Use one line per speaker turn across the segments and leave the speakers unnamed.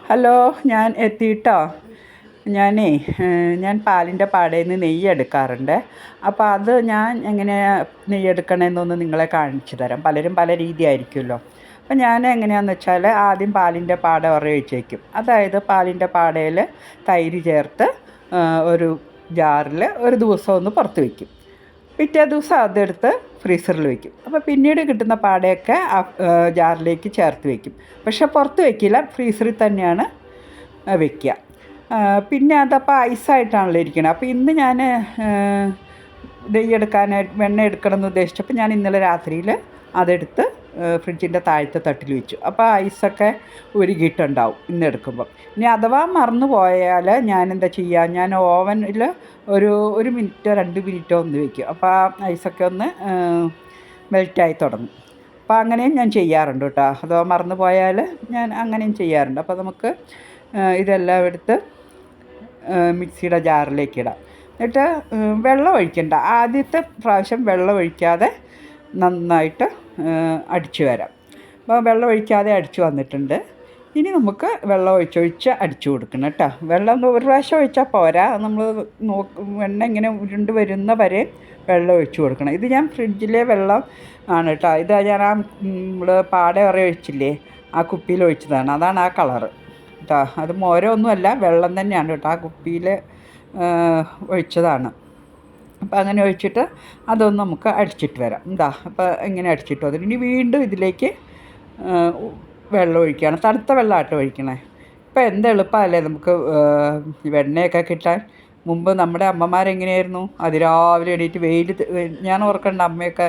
Hello, ഞാൻ എത്തിയിട്ടോ. ഞാനേ ഞാൻ പാലിൻ്റെ പാടയിൽ നിന്ന് നെയ്യ് എടുക്കാറുണ്ട്. അപ്പോൾ അത് ഞാൻ എങ്ങനെ നെയ്യ് എടുക്കണമെന്നൊന്ന് നിങ്ങളെ കാണിച്ചു തരാം. പലരും പല രീതി ആയിരിക്കുമല്ലോ. അപ്പോൾ ഞാൻ എങ്ങനെയാണെന്ന് വെച്ചാൽ ആദ്യം പാലിൻ്റെ പാട ഉറയൊഴിച്ച് വയ്ക്കും. അതായത് പാലിൻ്റെ പാടയിൽ തൈര് ചേർത്ത് ഒരു ജാറിൽ ഒരു ദിവസം ഒന്ന് പുറത്ത് വയ്ക്കും. പിറ്റേ ദിവസം അതെടുത്ത് ഫ്രീസറിൽ വയ്ക്കും. അപ്പോൾ പിന്നീട് കിട്ടുന്ന പാടയൊക്കെ ആ ജാറിലേക്ക് ചേർത്ത് വയ്ക്കും. പക്ഷേ പുറത്ത് വയ്ക്കില്ല, ഫ്രീസറിൽ തന്നെയാണ് വയ്ക്കുക. പിന്നെ അതപ്പോൾ ഐസായിട്ടാണല്ലോ ഇരിക്കുന്നത്. അപ്പോൾ ഇന്ന് ഞാൻ നെയ്യെടുക്കാനായിട്ട് വെണ്ണ എടുക്കണമെന്ന് ഉദ്ദേശിച്ചപ്പോൾ ഞാൻ ഇന്നലെ രാത്രിയിൽ അതെടുത്ത് ഫ്രിഡ്ജിൻ്റെ താഴത്തെ തട്ടിൽ വെച്ചു. അപ്പോൾ ഐസൊക്കെ ഉരുകിയിട്ടുണ്ടാവും ഇന്നെടുക്കുമ്പം. ഇനി അഥവാ മറന്നു പോയാൽ ഞാനെന്താ ചെയ്യുക, ഞാൻ ഓവനിൽ ഒരു മിനിറ്റോ 2 മിനിറ്റോ ഒന്ന് വയ്ക്കും. അപ്പോൾ ആ ഐസൊക്കെ ഒന്ന് മെൽറ്റായി തുടങ്ങും. അപ്പോൾ അങ്ങനെയും ഞാൻ ചെയ്യാറുണ്ട് കേട്ടോ. അഥവാ മറന്നു പോയാൽ ഞാൻ അങ്ങനെയും ചെയ്യാറുണ്ട്. അപ്പോൾ നമുക്ക് ഇതെല്ലാം എടുത്ത് മിക്സിയുടെ ജാറിലേക്ക് ഇടാം. എന്നിട്ട് വെള്ളം ഒഴിക്കണ്ട. ആദ്യത്തെ പ്രാവശ്യം വെള്ളം ഒഴിക്കാതെ നന്നായിട്ട് അടിച്ചു വരാം. അപ്പോൾ വെള്ളം ഒഴിക്കാതെ അടിച്ചു വന്നിട്ടുണ്ട്. ഇനി നമുക്ക് വെള്ളം ഒഴിച്ചൊഴിച്ച് അടിച്ചു കൊടുക്കണം കേട്ടോ. വെള്ളം ഒരു പ്രാവശ്യം ഒഴിച്ചാൽ പോരാ, നമ്മൾ വെണ്ണ ഇങ്ങനെ ഉരുണ്ട് വരുന്ന വരെ വെള്ളം ഒഴിച്ചു കൊടുക്കണം. ഇത് ഞാൻ ഫ്രിഡ്ജിലെ വെള്ളം ആണ് കേട്ടോ. ഇത് ഞാൻ നമ്മൾ പാട ഒഴിച്ചില്ലേ, ആ കുപ്പിയിൽ ഒഴിച്ചതാണ്. അതാണ് ആ കളറ് കേട്ടോ. അത് മോരൊന്നുമല്ല, വെള്ളം തന്നെയാണ് കേട്ടോ. ആ കുപ്പിയിൽ ഒഴിച്ചതാണ്. അപ്പോൾ അങ്ങനെ ഒഴിച്ചിട്ട് അതൊന്ന് നമുക്ക് അടിച്ചിട്ട് വരാം. അപ്പോൾ ഇങ്ങനെ അടിച്ചിട്ട് വന്നിട്ട് ഇനി വീണ്ടും ഇതിലേക്ക് വെള്ളം ഒഴിക്കുകയാണ്. തണുത്ത വെള്ളമായിട്ട് ഒഴിക്കണേ. ഇപ്പോൾ എന്ത് എളുപ്പമല്ലേ നമുക്ക് വെണ്ണയൊക്കെ കിട്ടാൻ. മുമ്പ് നമ്മുടെ അമ്മമാരെങ്ങനെയായിരുന്നു, അതിരാവിലെ എണീറ്റ് ഞാൻ ഓർക്കണ്ട, അമ്മയൊക്കെ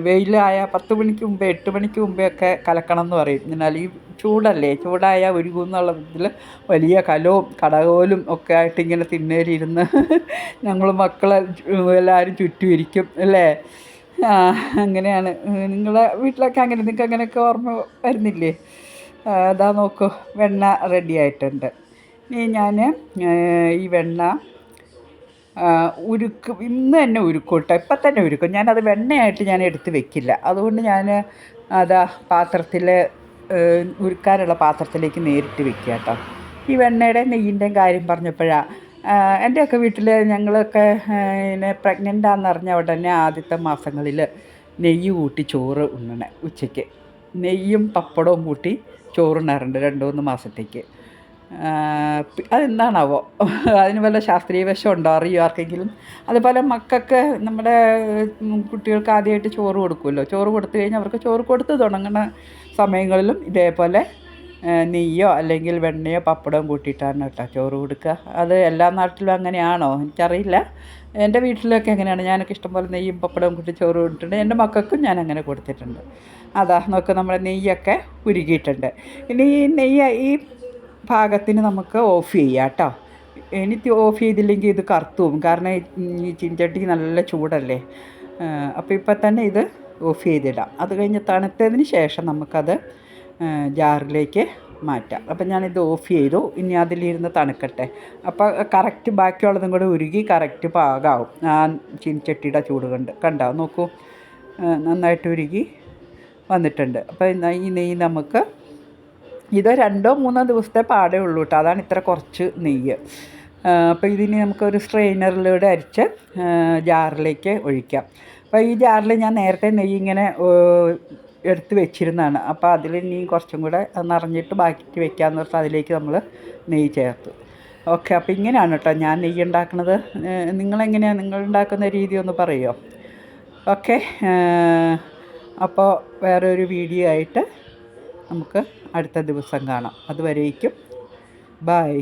വെയിലായ 10 മണിക്ക് മുമ്പേ 8 മണിക്ക് മുമ്പേ ഒക്കെ കലക്കണം എന്ന് പറയും. എന്നാൽ ഈ ചൂടായ ഉരുകുന്നുള്ള ഇതിൽ വലിയ കലവും കടകോലും ഒക്കെ ആയിട്ട് ഇങ്ങനെ തിണ്ണേലിരുന്ന് ഞങ്ങൾ മക്കളെ എല്ലാവരും ചുറ്റും ഇരിക്കും അല്ലേ. അങ്ങനെയാണ്. നിങ്ങളെ വീട്ടിലൊക്കെ അങ്ങനെ, നിങ്ങൾക്ക് അങ്ങനെയൊക്കെ ഓർമ്മ വരുന്നില്ലേ? അതാ നോക്കൂ, വെണ്ണ റെഡി ആയിട്ടുണ്ട്. ഇനി ഞാൻ ഈ വെണ്ണ ഉരുക്കും, ഇന്ന് തന്നെ ഉരുക്കും കേട്ടോ. ഇപ്പം തന്നെ ഉരുക്കും. ഞാനത് വെണ്ണയായിട്ട് ഞാൻ എടുത്ത് വെക്കില്ല. അതുകൊണ്ട് ഞാൻ അതാ പാത്രത്തിൽ ഉരുക്കാനുള്ള പാത്രത്തിലേക്ക് നേരിട്ട് വെക്കുക കേട്ടോ. ഈ വെണ്ണയുടെ നെയ്യിൻ്റെയും കാര്യം പറഞ്ഞപ്പോഴാണ്, എൻ്റെയൊക്കെ വീട്ടിൽ ഞങ്ങളൊക്കെ പ്രഗ്നൻ്റാന്ന് അറിഞ്ഞ ഉടനെ ആദ്യത്തെ മാസങ്ങളിൽ നെയ്യ് കൂട്ടി ചോറ് ഉണ്ണണേ. ഉച്ചയ്ക്ക് നെയ്യും പപ്പടവും കൂട്ടി ചോറുണ്ണാറുണ്ട് 2-3 മാസത്തേക്ക്. അതെന്താണാവോ, അതിന് വല്ല ശാസ്ത്രീയ വശം ഉണ്ടോ, അറിയോ ആർക്കെങ്കിലും? അതുപോലെ മക്കൾക്ക്, നമ്മുടെ കുട്ടികൾക്ക് ആദ്യമായിട്ട് ചോറ് കൊടുക്കുമല്ലോ. ചോറ് കൊടുത്തു കഴിഞ്ഞാൽ അവർക്ക് ചോറ് കൊടുത്ത് തുടങ്ങുന്ന സമയങ്ങളിലും ഇതേപോലെ നെയ്യോ അല്ലെങ്കിൽ വെണ്ണയോ പപ്പടവും കൂട്ടിയിട്ടാണ് കേട്ടോ ചോറ് കൊടുക്കുക. അത് എല്ലാ നാട്ടിലും അങ്ങനെയാണോ എനിക്കറിയില്ല. എൻ്റെ വീട്ടിലൊക്കെ എങ്ങനെയാണ്, ഞാനൊക്കെ ഇഷ്ടംപോലെ നെയ്യും പപ്പടവും കൂട്ടി ചോറ് കൊടുത്തിട്ടുണ്ട്. എൻ്റെ മക്കൾക്കും ഞാൻ അങ്ങനെ കൊടുത്തിട്ടുണ്ട്. അതാ നോക്ക്, നമ്മുടെ നെയ്യൊക്കെ ഉരുകിയിട്ടുണ്ട്. ഇനി ഈ പാകത്തിന് നമുക്ക് ഓഫ് ചെയ്യാം കേട്ടോ. എനിക്ക് ഓഫ് ചെയ്തില്ലെങ്കിൽ ഇത് കറുത്തു പോകും, കാരണം ഈ ചീനച്ചട്ടിക്ക് നല്ല ചൂടല്ലേ. അപ്പോൾ ഇപ്പം തന്നെ ഇത് ഓഫ് ചെയ്തിടാം. അത് കഴിഞ്ഞ് തണുത്തതിന് ശേഷം നമുക്കത് ജാറിലേക്ക് മാറ്റാം. അപ്പം ഞാനിത് ഓഫ് ചെയ്തു. ഇനി അതിലിരുന്ന് തണുക്കട്ടെ. അപ്പോൾ കറക്റ്റ് ബാക്കിയുള്ളതും കൂടെ ഉരുകി കറക്റ്റ് പാകമാവും ആ ചീനച്ചട്ടിയുടെ ചൂട് കണ്ടോ നോക്കൂ, നന്നായിട്ട് ഉരുകി വന്നിട്ടുണ്ട്. അപ്പോൾ ഈ നെയ്യ് നമുക്ക് ഇത് 2-3 ദിവസത്തെ പാടേ ഉള്ളൂ കേട്ടോ. അതാണ് ഇത്ര കുറച്ച് നെയ്യ്. അപ്പോൾ ഇതിന് നമുക്കൊരു സ്ട്രെയിനറിലൂടെ അരിച്ച് ജാറിലേക്ക് ഒഴിക്കാം. അപ്പോൾ ഈ ജാറിൽ ഞാൻ നേരത്തെ നെയ്യ് ഇങ്ങനെ എടുത്ത് വെച്ചിരുന്നതാണ്. അപ്പോൾ അതിൽ ഇനി കുറച്ചും കൂടെ നിറഞ്ഞിട്ട് ബാക്കി വെക്കാമെന്ന് പറഞ്ഞാൽ അതിലേക്ക് നമ്മൾ നെയ്യ് ചേർത്തു. ഓക്കെ, അപ്പോൾ ഇങ്ങനെയാണ് കേട്ടോ ഞാൻ നെയ്യ് ഉണ്ടാക്കുന്നത്. നിങ്ങളെങ്ങനെയാണ്, നിങ്ങൾ ഉണ്ടാക്കുന്ന രീതി ഒന്ന് പറയുമോ? ഓക്കെ, അപ്പോൾ വേറൊരു വീഡിയോ ആയിട്ട് നമുക്ക് അടുത്ത ദിവസം കാണാം. അതുവരേക്കും ബായ്.